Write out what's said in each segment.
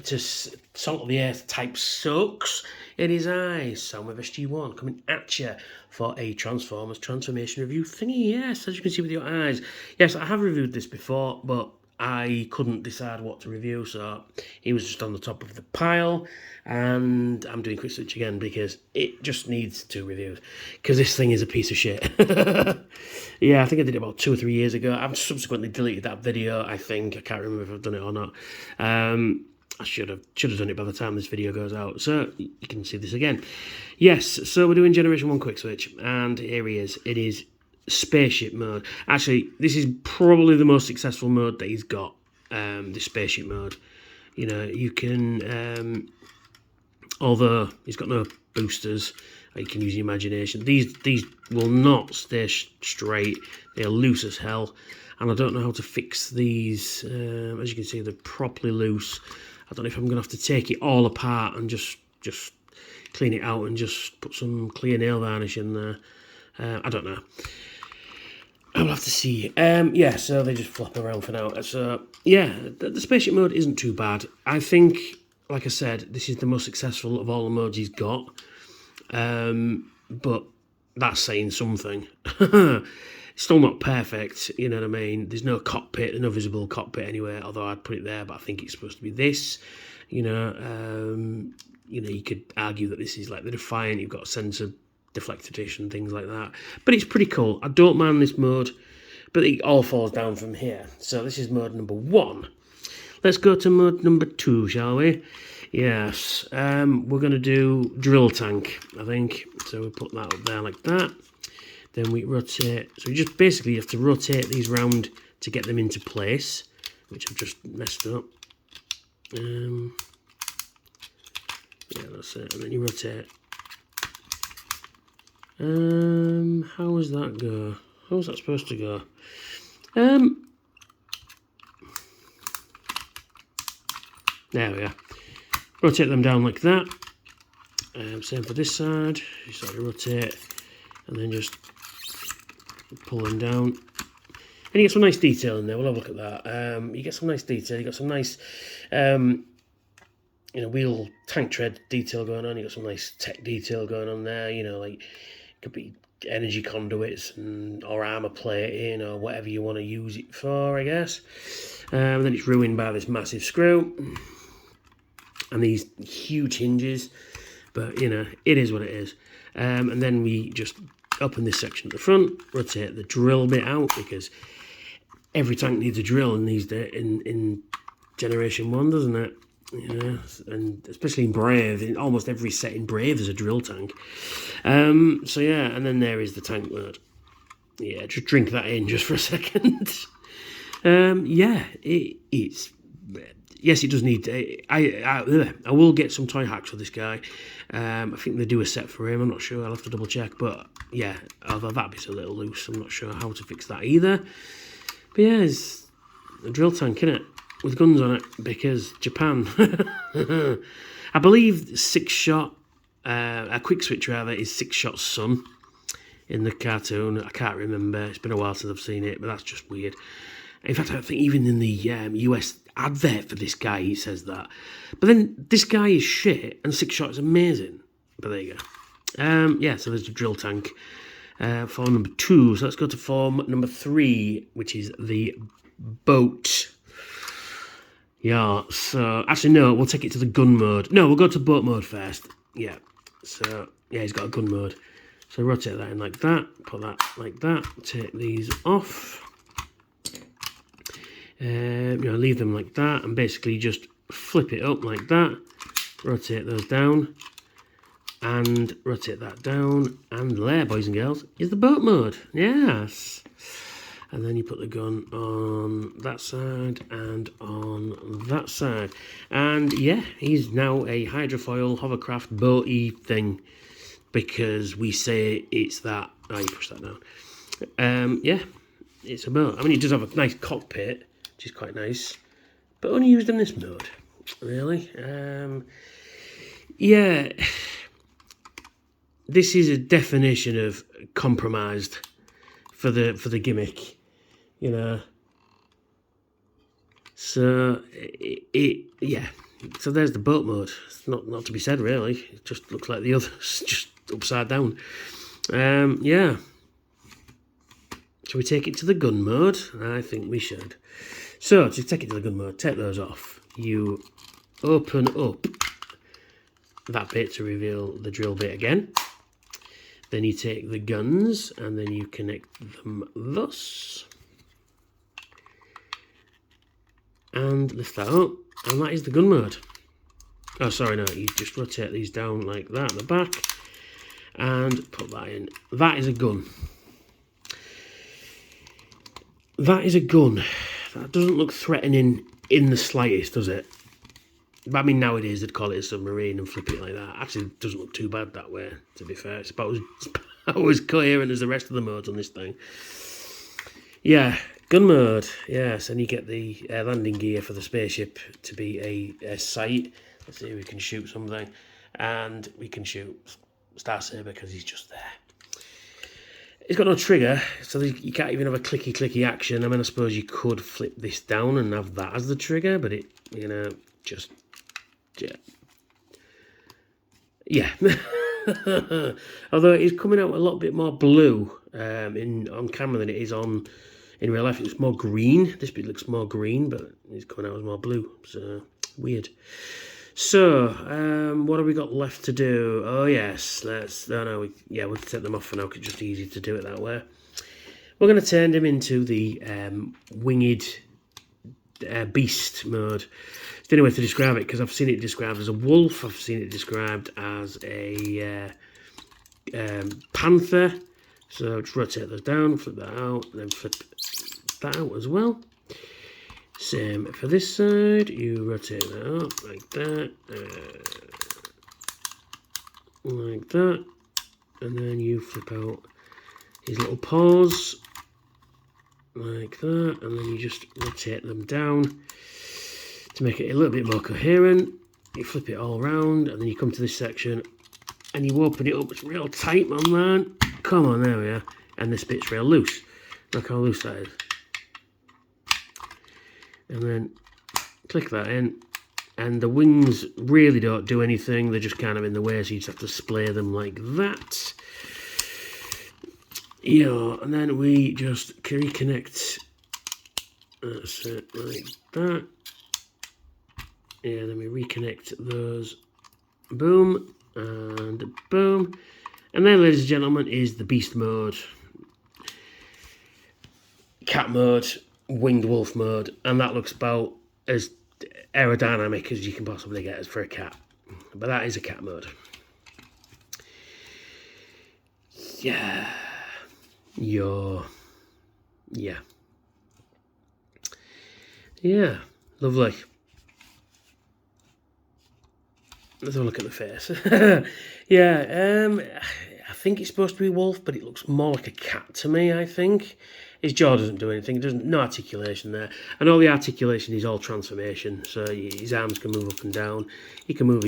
to salt of the earth type soaks in his eyes. Sound with SG1 coming at you for a Transformers transformation review thingy. Yes, as you can see with your eyes. Yes, I have reviewed this before, but I couldn't decide what to review, so he was just on the top of the pile, and I'm doing Quickswitch again because it just needs 2 reviews, because this thing is a piece of shit. Yeah, I think I did it about 2 or 3 years ago. I've subsequently deleted that video, I think. I can't remember if I've done it or not. I should have done it by the time this video goes out, so you can see this again. Yes, so we're doing Generation One Quickswitch, and here he is. It is spaceship mode. Actually, this is probably the most successful mode that he's got, the spaceship mode. You know, you can, although he's got no boosters, you can use your imagination. These will not stay straight. They're loose as hell, and I don't know how to fix these. As you can see, they're properly loose. I don't know if I'm going to have to take it all apart and just clean it out and just put some clear nail varnish in there. I don't know. I'll have to see. Yeah, so they just flop around for now. So, yeah, the spaceship mode isn't too bad. I think, like I said, this is the most successful of all the modes he's got. But that's saying something. Still not perfect, you know what I mean? There's no cockpit, there's no visible cockpit anywhere, although I'd put it there, but I think it's supposed to be this. You know, you could argue that this is like the Defiant. You've got a sensor deflector dish and things like that, but it's pretty cool. I don't mind this mode, but it all falls down from here. So this is mode number 1. Let's go to mode number 2, shall we? Yes, we're going to do drill tank, I think. So we put that up there like that. Then we rotate. So we just basically have to rotate these round to get them into place, which I've just messed up. Yeah, that's it. And then you rotate. How does that go? How's that supposed to go? There we are. Rotate them down like that. Same for this side. You start to rotate, and then just pull them down. And you get some nice detail in there. We'll have a look at that. You get some nice detail. You got some nice, wheel tank tread detail going on. You got some nice tech detail going on there. You know, like it could be energy conduits or armor plating or whatever you want to use it for, I guess. And then it's ruined by this massive screw and these huge hinges. But you know, it is what it is. And then we just open this section at the front, rotate the drill bit out, because every tank needs a drill in these days in Generation 1, doesn't it? You know, and especially in Brave, in almost every set in Brave there's a drill tank. So yeah, and then there is the tank mode. Yeah, just drink that in just for a second. Yeah, it's yes, it does need. I will get some toy hacks for this guy. I think they do a set for him. I'm not sure. I'll have to double check. But yeah, although that bit's a little loose, I'm not sure how to fix that either. But yeah, it's a drill tank, innit? With guns on it, because Japan. I believe 6-shot, a Quickswitch rather, is 6-shot's son in the cartoon. I can't remember. It's been a while since I've seen it, but that's just weird. In fact, I think even in the US advert for this guy, he says that. But then this guy is shit, and 6-shot is amazing. But there you go. Yeah, so there's the drill tank. Form number 2. So let's go to form number 3, which is the boat. Yeah, so actually no, we'll take it to the gun mode. No, we'll go to boat mode first. Yeah, so yeah, he's got a gun mode. So rotate that in like that, put that like that, take these off. Leave them like that, and basically just flip it up like that. Rotate those down, and rotate that down, and there, boys and girls, is the boat mode. Yes. And then you put the gun on that side and on that side. And yeah, he's now a hydrofoil hovercraft boaty thing, because we say it's that. Oh, you push that down. Yeah, it's a boat. I mean, it does have a nice cockpit, which is quite nice, but only used in this mode, really. Yeah, this is a definition of compromised for the gimmick. You know, so yeah, So there's the boat mode. It's not to be said, really. It just looks like the others, just upside down. Yeah. Shall we take it to the gun mode? I think we should. So, to take it to the gun mode, take those off. You open up that bit to reveal the drill bit again. Then you take the guns and then you connect them thus. And lift that up. And that is the gun mode. Oh, sorry, no, you just rotate these down like that at the back. And put that in. That is a gun. That is a gun. That doesn't look threatening in the slightest, does it? But I mean, nowadays they'd call it a submarine and flip it like that. Actually, it doesn't look too bad that way, to be fair. It's about as coherent as the rest of the modes on this thing. Yeah, gun mode. Yes, and you get the landing gear for the spaceship to be a sight. Let's see if we can shoot something. And we can shoot Star Saber because he's just there. It's got no trigger, so you can't even have a clicky action. I mean, I suppose you could flip this down and have that as the trigger, but it, you know, just, yeah. Although it is coming out a lot bit more blue on camera than it is in real life. It's more green. This bit looks more green, but it's coming out as more blue. So weird. So, what have we got left to do? Oh yes, we'll take them off for now because it's just easy to do it that way. We're going to turn him into the winged beast mode. It's the only way to describe it because I've seen it described as a wolf, I've seen it described as a panther. So just rotate those down, flip that out, and then flip that out as well. Same for this side, you rotate that up like that, and then you flip out his little paws like that, and then you just rotate them down to make it a little bit more coherent. You flip it all around, and then you come to this section, and you open it up. It's real tight, my man. Come on, there we are. And this bit's real loose. Look how loose that is. And then click that in, and the wings really don't do anything, they're just kind of in the way, so you just have to splay them like that. Yeah, and then we just reconnect, that's it, like that. Yeah, then we reconnect those, boom, and boom. And then, ladies and gentlemen, is the beast mode, cat mode, winged wolf mode, and that looks about as aerodynamic as you can possibly get for a cat. But that is a cat mode. Yeah. Yeah. Lovely. Let's have a look at the face. Yeah, I think it's supposed to be wolf, but it looks more like a cat to me, I think. His jaw doesn't do anything, no articulation there. And all the articulation is all transformation, so his arms can move up and down. He can move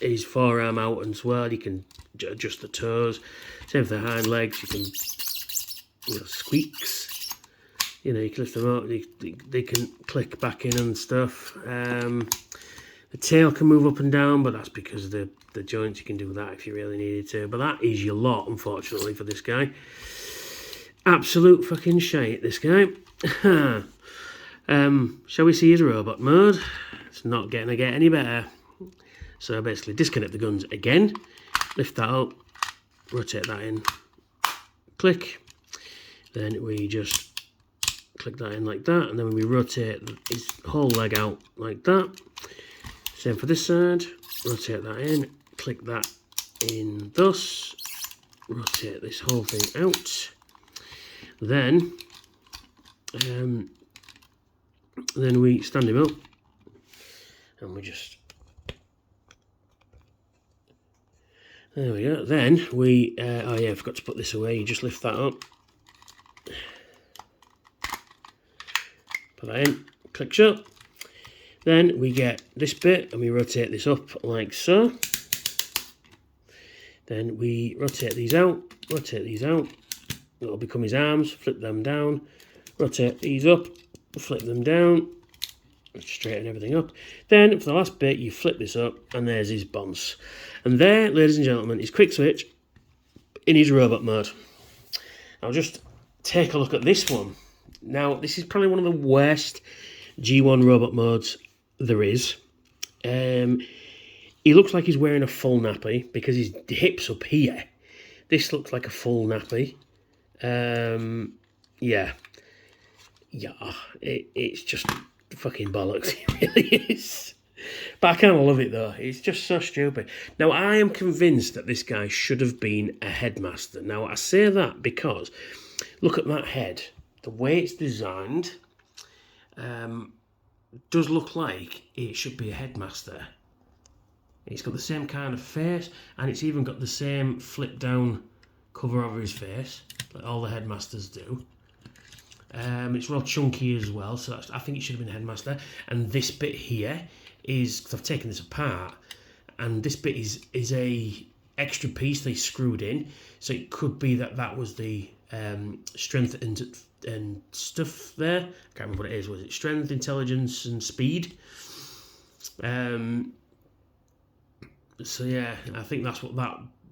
his forearm out as well, you can adjust the toes. Same for the hind legs, you can, squeaks. You can lift them up, they can click back in and stuff. The tail can move up and down, but that's because of the joints. You can do that if you really needed to. But that is your lot, unfortunately, for this guy. Absolute fucking shite, this guy. Shall we see his robot mode? It's not going to get any better. So basically, disconnect the guns again. Lift that up. Rotate that in. Click. Then we just click that in like that. And then we rotate his whole leg out like that. Same for this side. Rotate that in. Click that in thus. Rotate this whole thing out. Then we stand him up, and we just, there we go. Then we, oh yeah, I forgot to put this away. You just lift that up, put that in, click shut. Then we get this bit, and we rotate this up like so. Then we rotate these out. It'll become his arms, flip them down, rotate these up, flip them down, straighten everything up. Then for the last bit, you flip this up, and there's his bonce. And there, ladies and gentlemen, is Quickswitch in his robot mode. Now just take a look at this one. Now, this is probably one of the worst G1 robot modes there is. He looks like he's wearing a full nappy because his hip's up here. This looks like a full nappy. Yeah, it's just fucking bollocks. It really is. But I kind of love it though. It's just so stupid. Now, I am convinced that this guy should have been a headmaster. Now, I say that because look at that head. The way it's designed does look like it should be a headmaster. It's got the same kind of face, and it's even got the same flip down cover over his face, like all the headmasters do. It's real chunky as well, so I think it should have been headmaster. And this bit here is, because I've taken this apart, and this bit is a extra piece they screwed in, so it could be that was the strength and stuff there. I can't remember what it is. Was it strength, intelligence, and speed? So yeah, I think that's what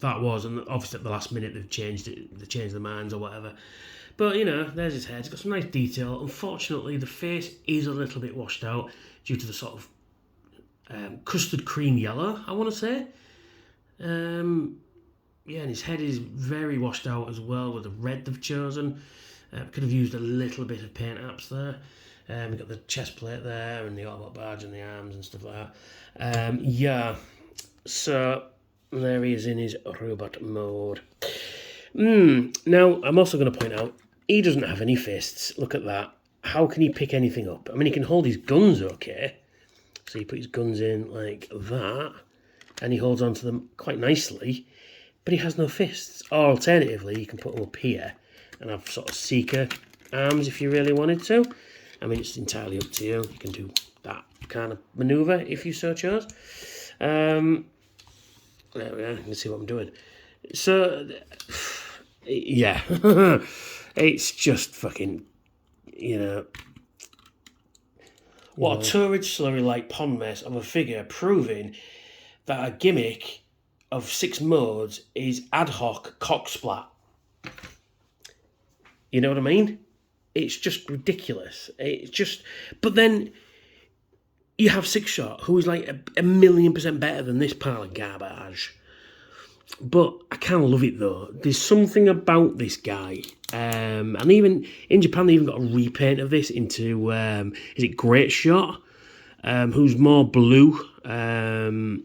that was, and obviously at the last minute they've changed it. They changed their minds or whatever. But you know, there's his head. It's got some nice detail. Unfortunately, the face is a little bit washed out due to the sort of custard cream yellow, I want to say. Yeah, and his head is very washed out as well with the red they've chosen. Could have used a little bit of paint apps there. We've got the chest plate there and the Autobot badge and the arms and stuff like that. Yeah, so there he is in his robot mode. Now, I'm also going to point out, he doesn't have any fists. Look at that. How can he pick anything up? I mean, he can hold his guns okay. So he puts his guns in like that, and he holds onto them quite nicely, but he has no fists. Or alternatively, you can put them up here and have sort of seeker arms if you really wanted to. I mean, it's entirely up to you. You can do that kind of manoeuvre if you so chose. There we are. You can see what I'm doing. So, yeah. It's just fucking, you know, what a turrid slurry-like pond mess of a figure proving that a gimmick of 6 modes is ad hoc cocksplat. You know what I mean? It's just ridiculous. It's just... But then you have Six Shot, who is like a million% better than this pile of garbage. But I kind of love it though. There's something about this guy. And even in Japan, they even got a repaint of this into, is it Great Shot? Who's more blue. And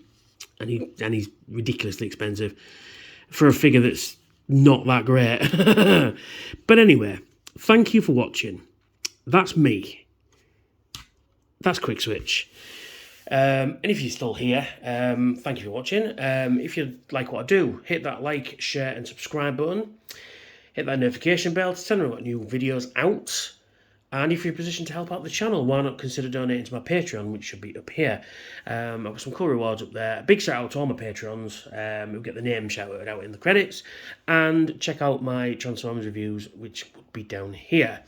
he's ridiculously expensive for a figure that's not that great. But anyway, thank you for watching. That's me. That's Quickswitch. And if you're still here, thank you for watching. If you like what I do, hit that like, share and subscribe button. Hit that notification bell to tell me about new videos out. And if you're in a position to help out the channel, why not consider donating to my Patreon, which should be up here. I've got some cool rewards up there. A big shout out to all my patrons who get the name shouted out in the credits. And check out my Transformers reviews, which would be down here.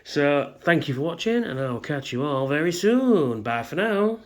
So, thank you for watching, and I'll catch you all very soon. Bye for now.